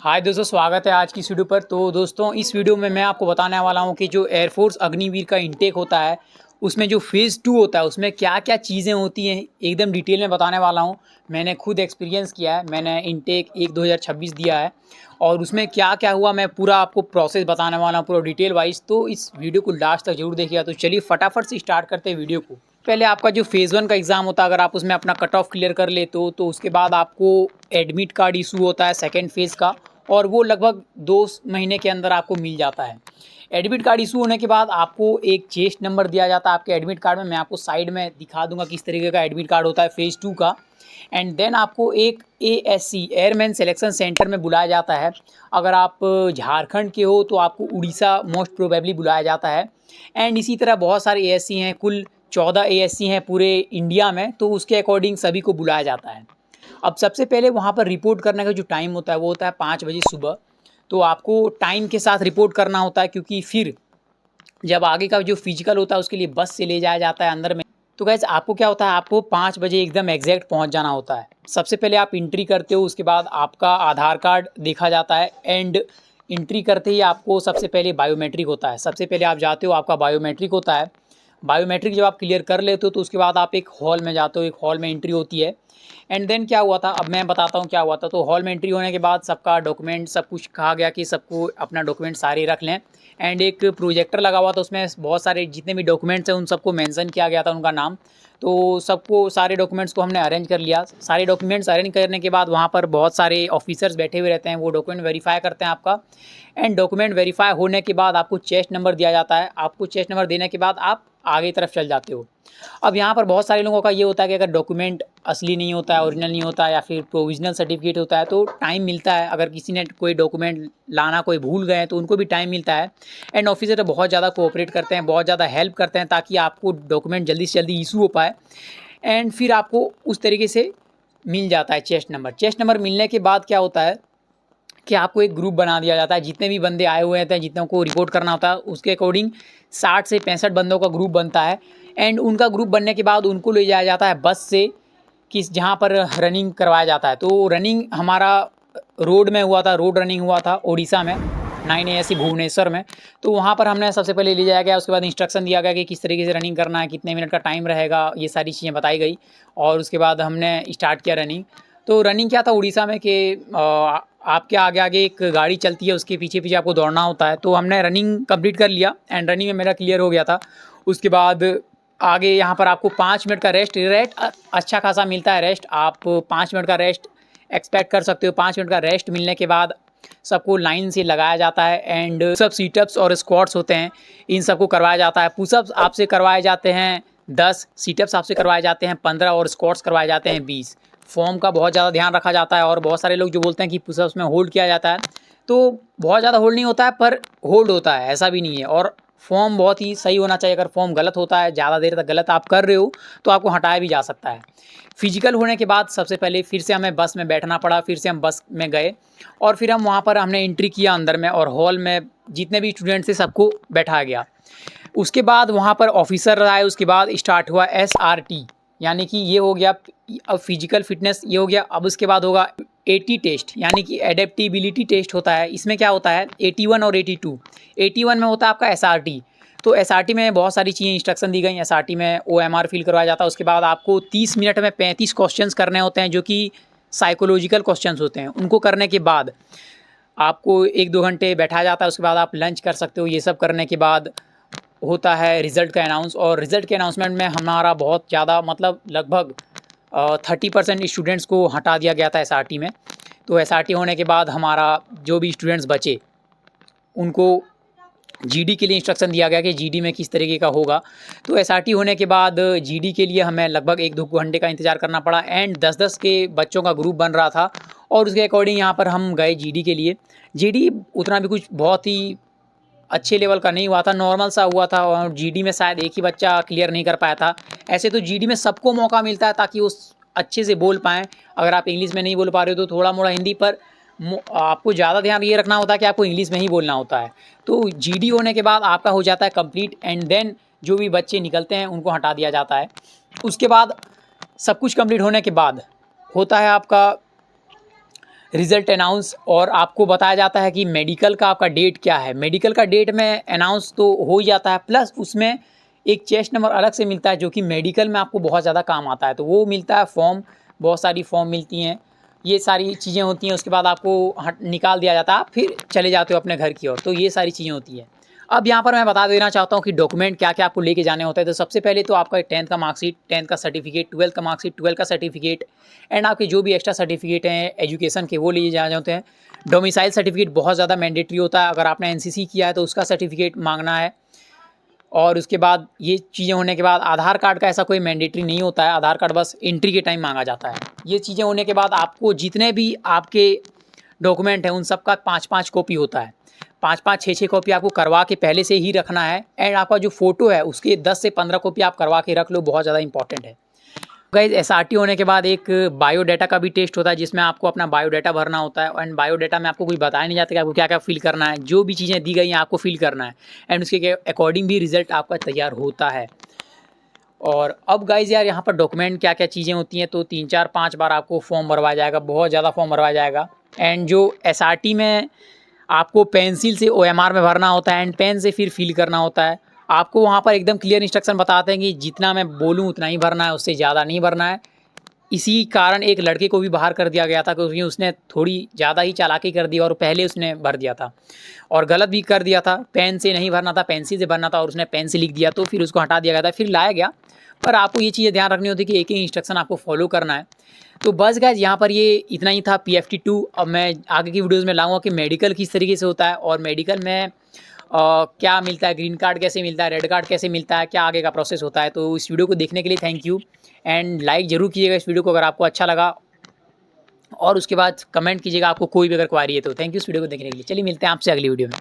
हाय दोस्तों, स्वागत है आज की इस वीडियो पर। तो दोस्तों, इस वीडियो में मैं आपको बताने वाला हूं कि जो एयरफोर्स अग्निवीर का इंटेक होता है, उसमें जो फ़ेज़ 2 होता है, उसमें क्या-क्या चीज़ें होती हैं, एकदम डिटेल में बताने वाला हूं। मैंने खुद एक्सपीरियंस किया है, मैंने इंटेक 1 2026 दिया है और उसमें क्या-क्या हुआ, मैं पूरा आपको प्रोसेस बताने वाला हूं, पूरा डिटेल वाइज़। तो इस वीडियो को लास्ट तक ज़रूर देखिएगा। तो चलिए फटाफट से स्टार्ट करते हैं वीडियो को। पहले आपका जो फ़ेज़ 1 का एग्ज़ाम होता है, अगर आप उसमें अपना कट ऑफ क्लियर कर लेते हो, तो उसके बाद आपको एडमिट कार्ड इशू होता है सेकंड फ़ेज़ का, और वो लगभग 2 महीने के अंदर आपको मिल जाता है। एडमिट कार्ड इशू होने के बाद आपको एक चेस्ट नंबर दिया जाता है आपके एडमिट कार्ड में। मैं आपको साइड में दिखा दूँगा किस तरीके का एडमिट कार्ड होता है फ़ेज़ 2 का। एंड देन आपको एक एएससी एयरमैन सिलेक्शन सेंटर में बुलाया जाता है। अगर आप झारखंड के हो तो आपको उड़ीसा मोस्ट प्रोबेबली बुलाया जाता है। एंड इसी तरह बहुत सारे एएससी हैं, कुल 14 एएससी हैं पूरे इंडिया में, तो उसके अकॉर्डिंग सभी को बुलाया जाता है। अब सबसे पहले वहाँ पर रिपोर्ट करने का जो टाइम होता है वो होता है 5 बजे सुबह। तो आपको टाइम के साथ रिपोर्ट करना होता है, क्योंकि फिर जब आगे का जो फिजिकल होता है उसके लिए बस से ले जाया जाता है अंदर में। तो गाइस, आपको क्या होता है, आपको 5 बजे एकदम एग्जैक्ट पहुँच जाना होता है। सबसे पहले आप एंट्री करते हो, उसके बाद आपका आधार कार्ड देखा जाता है। एंड एंट्री करते ही आपको सबसे पहले बायोमेट्रिक होता है। सबसे पहले आप जाते हो, आपका बायोमेट्रिक होता है। बायोमेट्रिक जब आप क्लियर कर लेते हो तो उसके बाद आप एक हॉल में जाते हो, एक हॉल में एंट्री होती है। एंड देन क्या हुआ था, अब मैं बताता हूँ क्या हुआ था। तो हॉल में एंट्री होने के बाद सबका डॉक्यूमेंट सब कुछ कहा गया कि सबको अपना डॉक्यूमेंट सारे रख लें। एंड एक प्रोजेक्टर लगा हुआ था, उसमें बहुत सारे जितने भी डॉक्यूमेंट्स हैं उन सबको मेंशन किया गया था, उनका नाम। तो सबको सारे डॉक्यूमेंट्स को हमने अरेंज कर लिया। सारे डॉक्यूमेंट्स अरेंज करने के बाद वहाँ पर बहुत सारे ऑफिसर्स बैठे हुए रहते हैं, वो डॉक्यूमेंट वेरीफाई करते हैं आपका। एंड डॉक्यूमेंट वेरीफाई होने के बाद आपको चेस्ट नंबर दिया जाता है। आपको चेस्ट नंबर देने के बाद आप आगे तरफ चल जाते हो। अब यहाँ पर बहुत सारे लोगों का ये होता है कि अगर डॉक्यूमेंट असली नहीं होता है, ओरिजिनल नहीं होता है, या फिर प्रोविजनल सर्टिफिकेट होता है, तो टाइम मिलता है। अगर किसी ने कोई डॉक्यूमेंट लाना कोई भूल गए तो उनको भी टाइम मिलता है। एंड ऑफिसर तो बहुत ज़्यादा कोऑपरेट करते हैं, बहुत ज़्यादा हेल्प करते हैं, ताकि आपको डॉक्यूमेंट जल्दी से जल्दी इशू हो पाए। एंड फिर आपको उस तरीके से मिल जाता है चेस्ट नंबर। चेस्ट नंबर मिलने के बाद क्या होता है कि आपको एक ग्रुप बना दिया जाता है। जितने भी बंदे आए हुए हैं, जितनों को रिपोर्ट करना होता है, उसके अकॉर्डिंग 60 से 65 बंदों का ग्रुप बनता है। एंड उनका ग्रुप बनने के बाद उनको ले जाया जाता है बस से, किस जहाँ पर रनिंग करवाया जाता है। तो रनिंग हमारा रोड में हुआ था, रोड रनिंग हुआ था उड़ीसा में, 9 एएससी भुवनेश्वर में। तो वहाँ पर हमने सबसे पहले ले जाया गया, उसके बाद इंस्ट्रक्शन दिया गया कि किस तरीके से रनिंग करना है, कितने मिनट का टाइम रहेगा, ये सारी चीज़ें बताई गई। और उसके बाद हमने स्टार्ट किया रनिंग। तो रनिंग क्या था उड़ीसा में कि आपके आगे आगे एक गाड़ी चलती है, उसके पीछे पीछे आपको दौड़ना होता है। तो हमने रनिंग कंप्लीट कर लिया एंड रनिंग में मेरा क्लियर हो गया था। उसके बाद आगे यहाँ पर आपको 5 मिनट का रेस्ट अच्छा खासा मिलता है। रेस्ट आप 5 मिनट का रेस्ट एक्सपेक्ट कर सकते हो। 5 मिनट का रेस्ट मिलने के बाद सबको लाइन से लगाया जाता है। एंड सब सीटअप्स और स्क्वाट्स होते हैं, इन सबको करवाया जाता है। पुशअप्स आपसे करवाए जाते हैं 10, सीटअप्स आपसे करवाए जाते हैं 15 और स्क्वाट्स करवाए जाते हैं 20। फॉर्म का बहुत ज़्यादा ध्यान रखा जाता है। और बहुत सारे लोग जो बोलते हैं कि पुशअप्स में होल्ड किया जाता है, तो बहुत ज़्यादा होल्ड नहीं होता है, पर होल्ड होता है, ऐसा भी नहीं है। और फॉर्म बहुत ही सही होना चाहिए। अगर फॉर्म गलत होता है, ज़्यादा देर तक गलत आप कर रहे हो, तो आपको हटाया भी जा सकता है। फिजिकल होने के बाद सबसे पहले फिर से हमें बस में बैठना पड़ा। फिर से हम बस में गए और फिर हम वहाँ पर हमने एंट्री किया अंदर में, और हॉल में जितने भी स्टूडेंट थे सबको बैठाया गया। उसके बाद वहाँ पर ऑफिसर आए। उसके बाद स्टार्ट हुआ एसआरटी, यानी कि ये हो गया अब फिजिकल फिटनेस, ये हो गया। अब उसके बाद होगा एटी टेस्ट, यानी कि एडेप्टिबिलिटी टेस्ट होता है। इसमें क्या होता है 81 और 82। 81 में होता है आपका एसआरटी। तो एसआरटी में बहुत सारी चीज़ें इंस्ट्रक्शन दी गई। एसआरटी में ओएमआर फिल करवाया जाता है। उसके बाद आपको 30 मिनट में 35 क्वेश्चंस करने होते हैं, जो कि साइकोलॉजिकल क्वेश्चंस होते हैं। उनको करने के बाद आपको 1-2 घंटे बैठाया जाता है। उसके बाद आप लंच कर सकते हो। ये सब करने के बाद होता है रिज़ल्ट का अनाउंस। और रिज़ल्ट के अनाउंसमेंट में हमारा बहुत ज़्यादा, मतलब लगभग 30% स्टूडेंट्स को हटा दिया गया था एसआरटी में। तो एसआरटी होने के बाद हमारा जो भी स्टूडेंट्स बचे उनको जीडी के लिए इंस्ट्रक्शन दिया गया कि जीडी में किस तरीके का होगा। तो एसआरटी होने के बाद जीडी के लिए हमें लगभग 1-2 घंटे का इंतज़ार करना पड़ा। एंड 10-10 के बच्चों का ग्रुप बन रहा था, और उसके अकॉर्डिंग यहाँ पर हम गए जीडी के लिए। जीडी उतना भी कुछ बहुत ही अच्छे लेवल का नहीं हुआ था, नॉर्मल सा हुआ था। और जीडी में शायद एक ही बच्चा क्लियर नहीं कर पाया था। ऐसे तो जीडी में सबको मौका मिलता है ताकि वो अच्छे से बोल पाएँ। अगर आप इंग्लिश में नहीं बोल पा रहे हो तो थोड़ा मोड़ा हिंदी, पर आपको ज़्यादा ध्यान ये रखना होता है कि आपको इंग्लिश में ही बोलना होता है। तो जीडी होने के बाद आपका हो जाता है कंप्लीट। एंड देन जो भी बच्चे निकलते हैं उनको हटा दिया जाता है। उसके बाद सब कुछ कंप्लीट होने के बाद होता है आपका रिज़ल्ट अनाउंस और आपको बताया जाता है कि मेडिकल का आपका डेट क्या है। मेडिकल का डेट में अनाउंस तो हो ही जाता है, प्लस उसमें एक चेस्ट नंबर अलग से मिलता है जो कि मेडिकल में आपको बहुत ज़्यादा काम आता है। तो वो मिलता है फॉर्म, बहुत सारी फॉर्म मिलती हैं, ये सारी चीज़ें होती हैं। उसके बाद आपको निकाल दिया जाता है, आप फिर चले जाते हो अपने घर की ओर। तो ये सारी चीज़ें होती हैं। अब यहाँ पर मैं बता देना चाहता हूँ कि डॉक्यूमेंट क्या-क्या आपको लेके जाने होते हैं। तो सबसे पहले तो आपका 10th का मार्कशीट, 10th का सर्टिफिकेट, 12th का मार्कशीट, 12th का सर्टिफिकेट एंड आपके जो भी एक्स्ट्रा सर्टिफिकेट हैं एजुकेशन के, वो लिए जाने होते हैं। डोमिसाइल सर्टिफिकेट बहुत ज़्यादा मैंडेटरी होता है। अगर आपने एनसीसी किया है तो उसका सर्टिफिकेट मांगना है। और उसके बाद ये चीज़ें होने के बाद आधार कार्ड का ऐसा कोई मैंडेटरी नहीं होता है। आधार कार्ड बस एंट्री के टाइम मांगा जाता है। ये चीज़ें होने के बाद आपको जितने भी आपके डॉक्यूमेंट हैं उन सब का 5-5 कॉपी होता है। 5-5, 6-6 कॉपी आपको करवा के पहले से ही रखना है एंड आपका जो फ़ोटो है उसके 10 से 15 कॉपी आप करवा के रख लो, बहुत ज़्यादा इंपॉर्टेंट है। गाइस एसआरटी होने के बाद एक बायोडाटा का भी टेस्ट होता है जिसमें आपको अपना बायोडाटा भरना होता है एंड बायोडाटा में आपको कोई बताया नहीं जाता कि आपको क्या-क्या फ़िल करना है। जो भी चीज़ें दी गई हैं आपको फ़िल करना है एंड उसके अकॉर्डिंग भी रिज़ल्ट आपका तैयार होता है। और अब गाइज़ यार यहाँ पर डॉक्यूमेंट क्या-क्या चीज़ें होती हैं, तो 3, 4, 5 बार आपको फॉर्म भरवाया जाएगा, बहुत ज़्यादा फॉर्म भरवाया जाएगा। एंड जो एसआरटी में आपको पेंसिल से ओएमआर में भरना होता है एंड पेन से फिर फिल करना होता है। आपको वहाँ पर एकदम क्लियर इंस्ट्रक्शन बताते हैं कि जितना मैं बोलूँ उतना ही भरना है, उससे ज़्यादा नहीं भरना है। इसी कारण एक लड़के को भी बाहर कर दिया गया था क्योंकि उसने थोड़ी ज़्यादा ही चालाकी कर दी और पहले उसने भर दिया था और गलत भी कर दिया था। पेन से नहीं भरना था, पेंसिल से भरना था और उसने पेन से लिख दिया, तो फिर उसको हटा दिया गया था, फिर लाया गया। पर आपको ये चीज़ें ध्यान रखनी होती है कि एक ही इंस्ट्रक्शन आपको फॉलो करना है। तो बस गाइस यहाँ पर ये इतना ही था PFT2। अब मैं आगे की वीडियोज़ में लाऊँगा कि मेडिकल किस तरीके से होता है और मेडिकल में क्या मिलता है, ग्रीन कार्ड कैसे मिलता है, रेड कार्ड कैसे मिलता है, क्या आगे का प्रोसेस होता है। तो इस वीडियो को देखने के लिए थैंक यू एंड लाइक ज़रूर कीजिएगा इस वीडियो को अगर आपको अच्छा लगा और उसके बाद कमेंट कीजिएगा आपको कोई भी अगर क्वेरी है तो। थैंक यू इस वीडियो को देखने के लिए। चलिए मिलते हैं आपसे अगली वीडियो में।